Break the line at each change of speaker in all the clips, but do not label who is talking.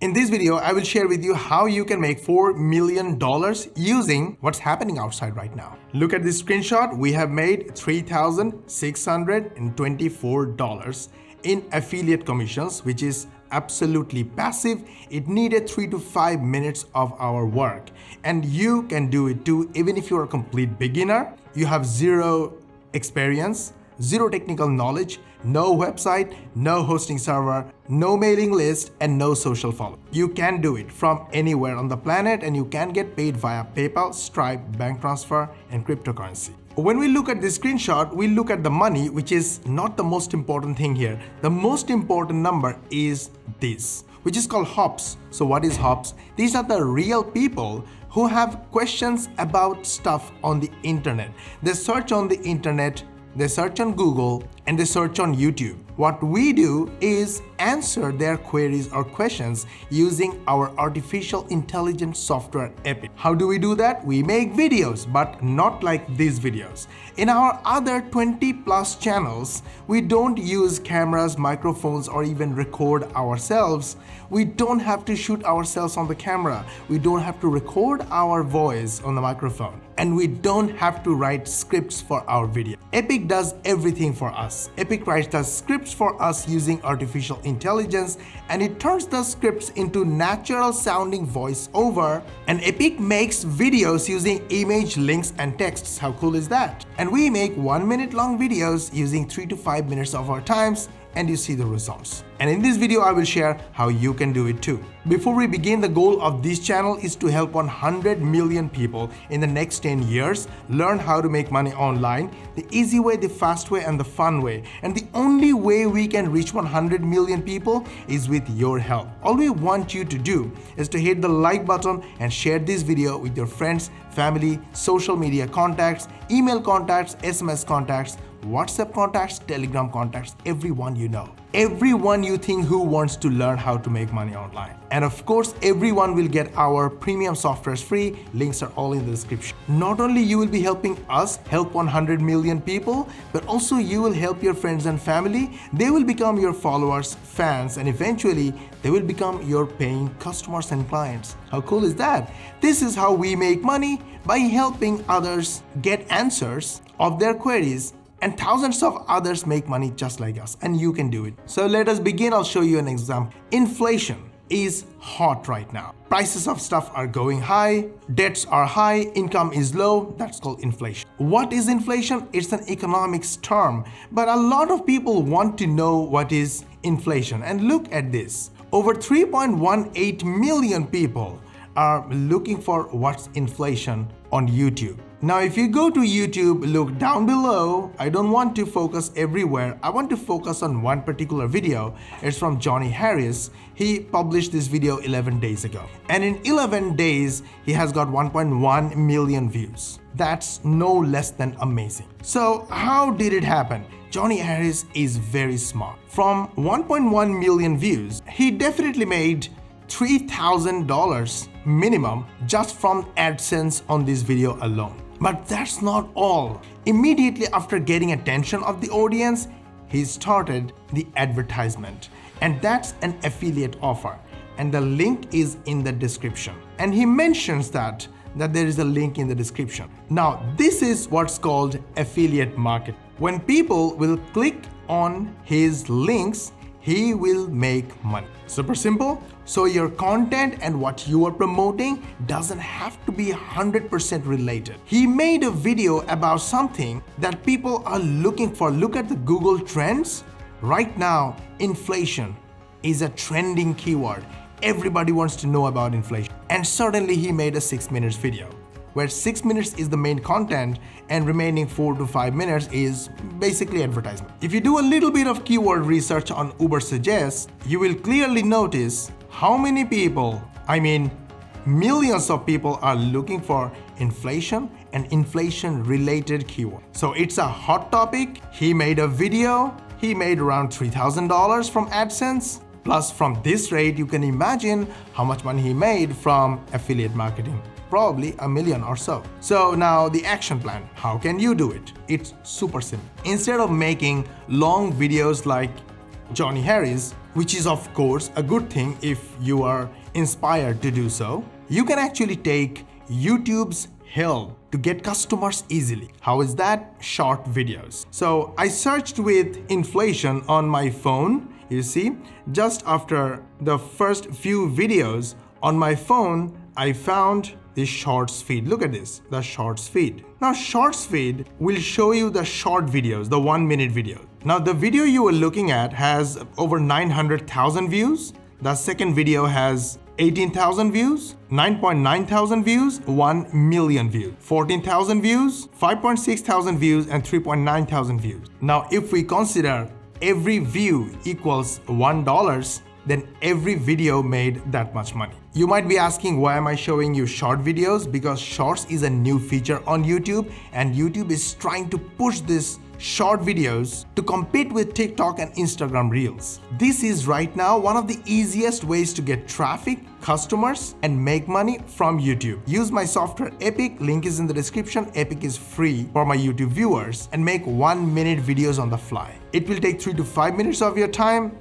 In this video, I will share with you how you can make $4 million using what's happening outside right now. Look at this screenshot. We have made $3,624 in affiliate commissions, which is absolutely passive. It needed 3 to 5 minutes of our work, and you can do it too. Even if you're a complete beginner, you have zero experience, zero technical knowledge, no website, no hosting server, no mailing list, and no social follow. You can do it from anywhere on the planet, and you can get paid via PayPal, Stripe, bank transfer, and cryptocurrency. When we look at this screenshot, we look at the money, which is not the most important thing here. The most important number is this, which is called hops. So what is hops? These are the real people who have questions about stuff on the internet. They search on the internet, they search on Google, and they search on YouTube. What we do is answer their queries or questions using our artificial intelligence software Epic. How do we do that? We make videos, but not like these videos. In our other 20 plus channels, we don't use cameras, microphones, or even record ourselves. We don't have to shoot ourselves on the camera. We don't have to record our voice on the microphone. And we don't have to write scripts for our video. Epic does everything for us. Epic writes the scripts for us using artificial intelligence, and it turns the scripts into natural sounding voiceover. And Epic makes videos using image, links, and texts. How cool is that? And we make 1 minute long videos using 3 to 5 minutes of our times, and you see the results. And in this video, I will share how you can do it too. Before we begin, the goal of this channel is to help 100 million people in the next 10 years learn how to make money online, the easy way, the fast way, and the fun way. And the only way we can reach 100 million people is with your help. All we want you to do is to hit the like button and share this video with your friends, family, social media contacts, email contacts, SMS contacts, WhatsApp contacts, Telegram contacts, everyone you know. Everyone you think who wants to learn how to make money online. And of course, everyone will get our premium softwares free. Links are all in the description. Not only you will be helping us help 100 million people, but also you will help your friends and family. They will become your followers, fans, and eventually they will become your paying customers and clients. How cool is that? This is how we make money, by helping others get answers of their queries, and thousands of others make money just like us, and you can do it. So let us begin. I'll show you an example. Inflation is hot right now. Prices of stuff are going high, debts are high, income is low. That's called inflation. What is inflation? It's an economics term, but a lot of people want to know what is inflation. And look at this. Over 3.18 million people are looking for what's inflation on YouTube. Now, if you go to YouTube, look down below. I don't want to focus everywhere. I want to focus on one particular video. It's from Johnny Harris. He published this video 11 days ago. And in 11 days, he has got 1.1 million views. That's no less than amazing. So how did it happen? Johnny Harris is very smart. From 1.1 million views, he definitely made $3,000 minimum just from AdSense on this video alone. But that's not all. Immediately after getting attention of the audience, he started the advertisement. And that's an affiliate offer. And the link is in the description. And he mentions that there is a link in the description. Now, this is what's called affiliate marketing. When people will click on his links, he will make money. Super simple. So your content and what you are promoting doesn't have to be 100% related. He made a video about something that people are looking for. Look at the Google Trends. Right now, inflation is a trending keyword. Everybody wants to know about inflation. And suddenly he made a 6 minutes video, where 6 minutes is the main content and remaining 4 to 5 minutes is basically advertisement. If you do a little bit of keyword research on Uber Suggests, you will clearly notice how many people, millions of people, are looking for inflation and inflation related keyword. So it's a hot topic. He made a video. He made around $3,000 from AdSense. Plus, from this rate, you can imagine how much money he made from affiliate marketing. Probably $1 million or so. So now the action plan. How can you do it? It's super simple. Instead of making long videos like Johnny Harris, which is of course a good thing if you are inspired to do so, you can actually take YouTube's help to get customers easily. How is that? Short videos. So I searched with inflation on my phone. You see, just after the first few videos on my phone, I found this shorts feed. Look at this, the shorts feed. Now shorts feed will show you the short videos, the 1-minute video. Now the video you are looking at has over 900,000 views. The second video has 18,000 views, 9.9 thousand views, 1 million views, 14,000 views, 5.6 thousand views, and 3.9 thousand views. Now, if we consider every view equals $1, then every video made that much money. You might be asking, why am I showing you short videos? Because shorts is a new feature on YouTube, and YouTube is trying to push this short videos to compete with TikTok and Instagram Reels. This is right now one of the easiest ways to get traffic, customers, and make money from YouTube. Use my software Epic, link is in the description. Epic is free for my YouTube viewers, and make 1-minute videos on the fly. It will take 3 to 5 minutes of your time,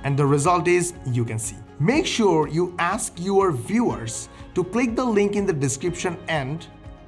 and the result is you can see. Make sure you ask your viewers to click the link in the description and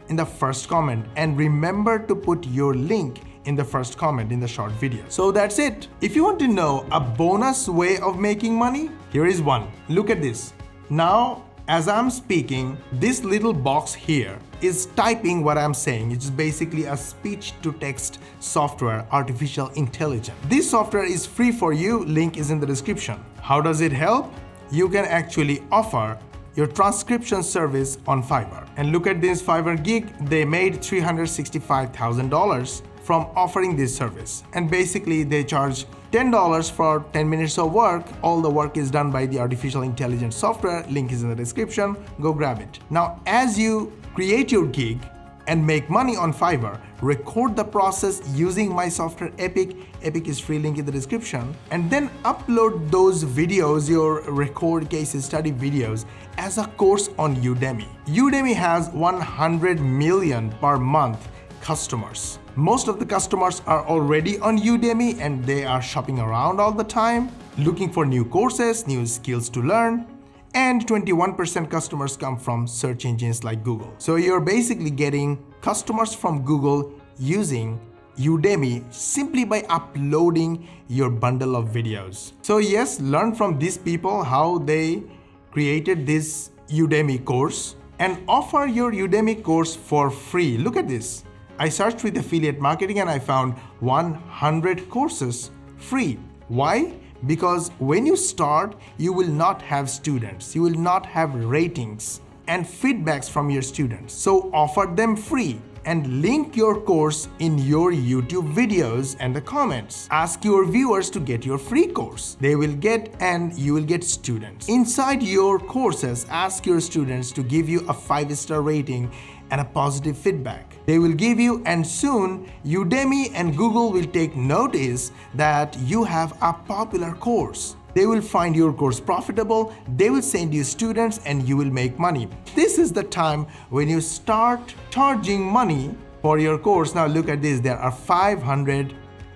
in the first comment, and remember to put your link in the first comment in the short video. So that's it. If you want to know a bonus way of making money, here is one. Look at this. Now, as I'm speaking, this little box here is typing what I'm saying. It's basically a speech-to-text software, artificial intelligence. This software is free for you. Link is in the description. How does it help? You can actually offer your transcription service on Fiverr. And look at this Fiverr gig. They made $365,000 from offering this service. And basically they charge $10 for 10 minutes of work. All the work is done by the artificial intelligence software. Link is in the description. Go grab it. Now, as you create your gig and make money on Fiverr, record the process using my software Epic. Epic is free, link in the description. And then upload those videos, your record case study videos, as a course on Udemy. Udemy has 100 million per month customers. Most of the customers are already on Udemy, and they are shopping around all the time, looking for new courses, new skills to learn. And 21% customers come from search engines like Google. So you're basically getting customers from Google using Udemy simply by uploading your bundle of videos. So yes, learn from these people how they created this Udemy course and offer your Udemy course for free. Look at this. I searched with affiliate marketing and I found 100 courses free. Why? Because when you start, you will not have students, you will not have ratings and feedbacks from your students. So offer them free and link your course in your YouTube videos and the comments. Ask your viewers to get your free course. They will get, and you will get students. Inside your courses, ask your students to give you a 5-star rating and a positive feedback. They will give you, and soon Udemy and Google will take notice that you have a popular course. They will find your course profitable, they will send you students, and you will make money. This is the time when you start charging money for your course. Now look at this, there are 500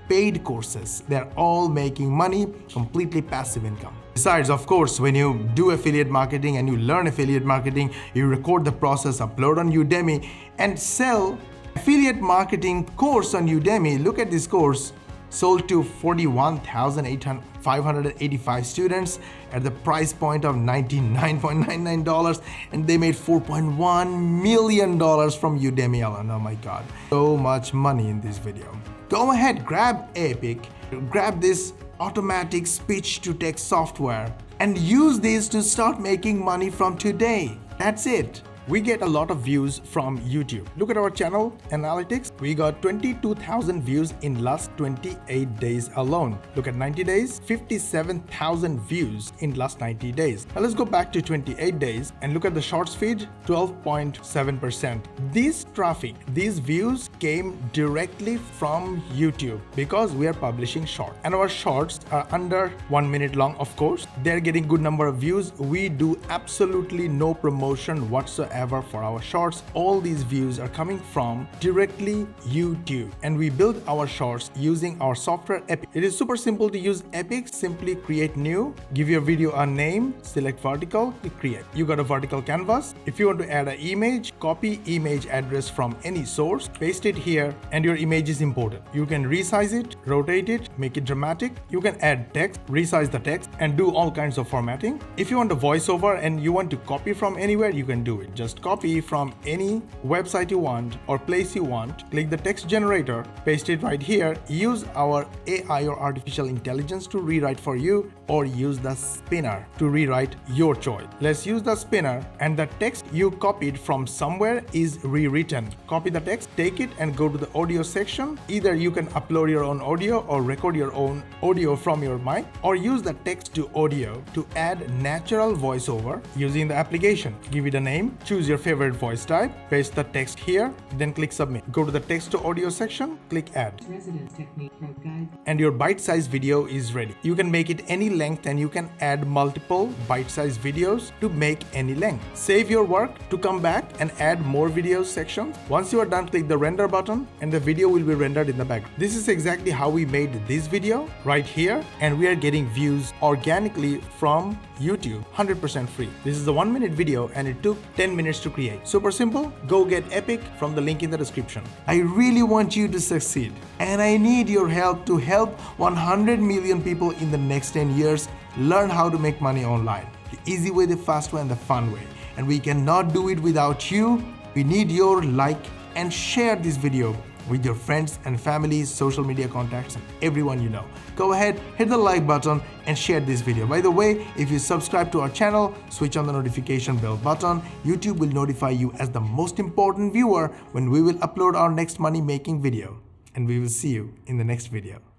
paid courses. They're all making money, completely passive income. Besides, of course, when you do affiliate marketing and you learn affiliate marketing, you record the process, upload on Udemy, and sell affiliate marketing course on Udemy. Look at this course, sold to 41,585 students at the price point of $99.99, and they made $4.1 million from Udemy alone. Oh my God, so much money in this video. Go ahead, grab Epic, grab this automatic speech-to-text software and use this to start making money from today. That's it. We get a lot of views from YouTube. Look at our channel analytics. We got 22,000 views in last 28 days alone. Look at 90 days, 57,000 views in last 90 days. Now let's go back to 28 days and look at the shorts feed, 12.7%. This traffic, these views came directly from YouTube because we are publishing short, and our shorts are under 1 minute long, of course. They're getting good number of views. We do absolutely no promotion whatsoever for our shorts. All these views are coming from directly YouTube, and we build our shorts using our software Epic. It is super simple to use Epic. Simply create new, give your video a name, select vertical, click create. You got a vertical canvas. If you want to add an image, copy image address from any source, paste it here, and your image is imported. You can resize it, rotate it, make it dramatic. You can add text, resize the text, and do all kinds of formatting. If you want a voiceover and you want to copy from anywhere, you can do it. Just copy from any website you want or place you want, click the text generator, paste it right here, use our AI or artificial intelligence to rewrite for you, or use the spinner to rewrite your choice. Let's use the spinner, and the text you copied from somewhere is rewritten. Copy the text, take it and go to the audio section. Either you can upload your own audio or record your own audio from your mic, or use the text to audio to add natural voiceover using the application. Give it a name, choose your favorite voice type, paste the text here, then click submit. Go to the text to audio section, click add. And your bite-sized video is ready. You can make it any length, and you can add multiple bite-sized videos to make any length. Save your work to come back and add more videos sections. Once you are done, click the render button and the video will be rendered in the background. This is exactly how we made this video right here, and we are getting views organically from YouTube, 100% free. This is a 1 minute video and it took 10 minutes to create. Super simple. Go get Epic from the link in the description. I really want you to succeed, and I need your help to help 100 million people in the next 10 years learn how to make money online. The easy way, the fast way, and the fun way. And we cannot do it without you. We need your like and share this video with your friends and family, social media contacts, and everyone you know. Go ahead, hit the like button and share this video. By the way, if you subscribe to our channel, switch on the notification bell button. YouTube will notify you as the most important viewer when we will upload our next money making video. And we will see you in the next video.